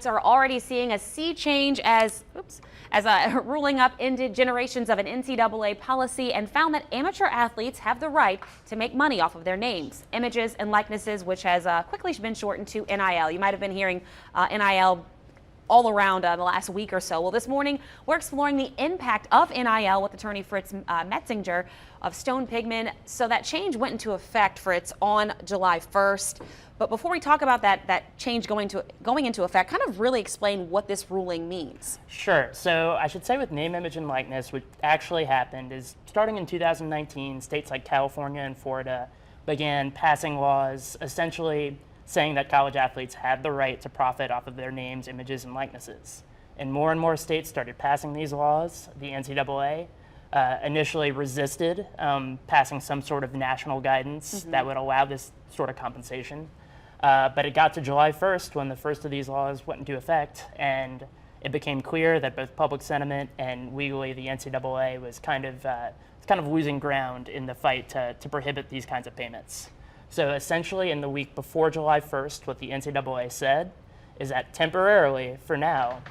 Are already seeing a sea change as a ruling up ended generations of an NCAA policy and found that amateur athletes have the right to make money off of their names, images, and likenesses, which has quickly been shortened to NIL. You might have been hearing NIL all around the last week or so. Well, this morning we're exploring the impact of NIL with attorney Fritz Metzinger of Stone Pigman. So that change went into effect, Fritz, on July 1st. But before we talk about that change going into effect, kind of really explain what this ruling means. Sure. So I should say with name, image, and likeness, what actually happened is starting in 2019, states like California and Florida began passing laws essentially saying that college athletes had the right to profit off of their names, images, and likenesses. And more states started passing these laws. The NCAA initially resisted passing some sort of national guidance that would allow this sort of compensation. But it got to July 1st when the first of these laws went into effect, and it became clear that both public sentiment and legally the NCAA was kind of losing ground in the fight to prohibit these kinds of payments. So essentially, in the week before July 1st, what the NCAA said is that temporarily, for now,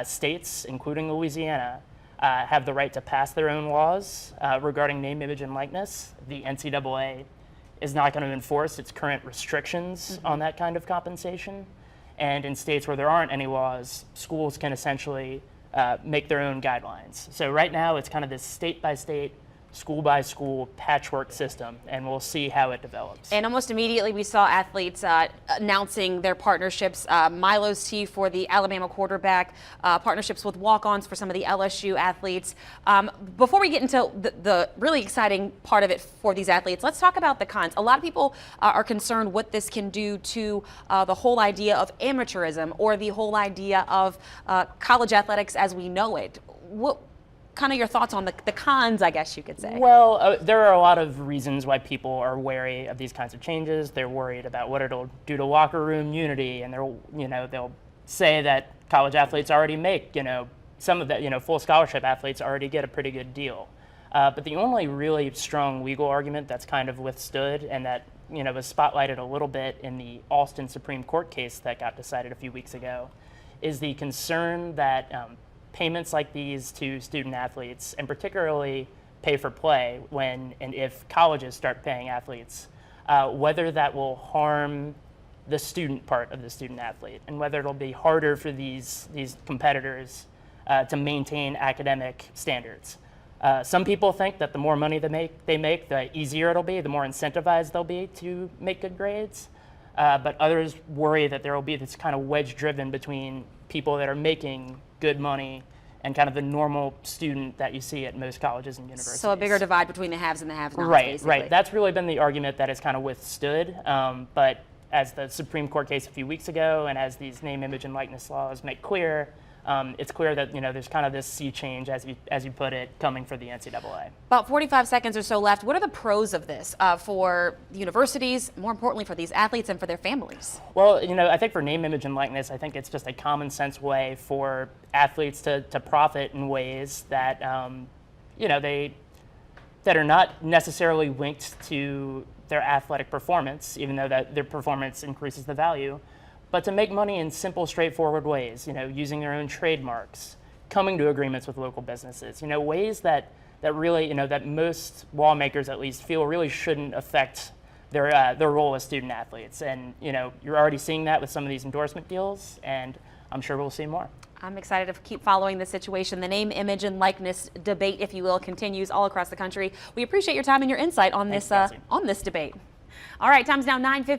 states, including Louisiana, have the right to pass their own laws regarding name, image, and likeness. The NCAA is not going to enforce its current restrictions on that kind of compensation. And in states where there aren't any laws, schools can essentially make their own guidelines. So right now it's kind of this state-by-state, school-by-school patchwork system, and we'll see how it develops. And almost immediately we saw athletes announcing their partnerships. Milo's T for the Alabama quarterback, partnerships with walk-ons for some of the LSU athletes. Before we get into the really exciting part of it for these athletes, let's talk about the cons. A lot of people are concerned what this can do to the whole idea of amateurism or the whole idea of college athletics as we know it. What kind of your thoughts on the cons, I guess you could say? Well, there are a lot of reasons why people are wary of these kinds of changes. They're worried about what it'll do to locker room unity, and they'll say that college athletes already make, some of the, full scholarship athletes already get a pretty good deal. But the only really strong legal argument that's kind of withstood and that, was spotlighted a little bit in the Alston Supreme Court case that got decided a few weeks ago is the concern that payments like these to student athletes, and particularly pay for play when and if colleges start paying athletes, whether that will harm the student part of the student athlete and whether it'll be harder for these competitors to maintain academic standards. Some people think that the more money they make, the easier it'll be, the more incentivized they'll be to make good grades. But others worry that there will be this kind of wedge driven between people that are making good money and kind of the normal student that you see at most colleges and universities. So a bigger divide between the haves and the have-nots, right, right. That's really been the argument that has kind of withstood. But as the Supreme Court case a few weeks ago and as these name, image, and likeness laws make clear, it's clear that there's kind of this sea change, as you put it, coming for the NCAA. About 45 seconds or so left. What are the pros of this for the universities, more importantly for these athletes and for their families? Well, I think for name, image, and likeness, I think it's just a common sense way for athletes to profit in ways that that are not necessarily linked to their athletic performance, even though that their performance increases the value. But to make money in simple, straightforward ways, using their own trademarks, coming to agreements with local businesses, ways that really, that most lawmakers at least feel really shouldn't affect their role as student athletes. And, you're already seeing that with some of these endorsement deals, and I'm sure we'll see more. I'm excited to keep following the situation. The name, image, and likeness debate, if you will, continues all across the country. We appreciate your time and your insight on this debate. All right, time's now 9:50.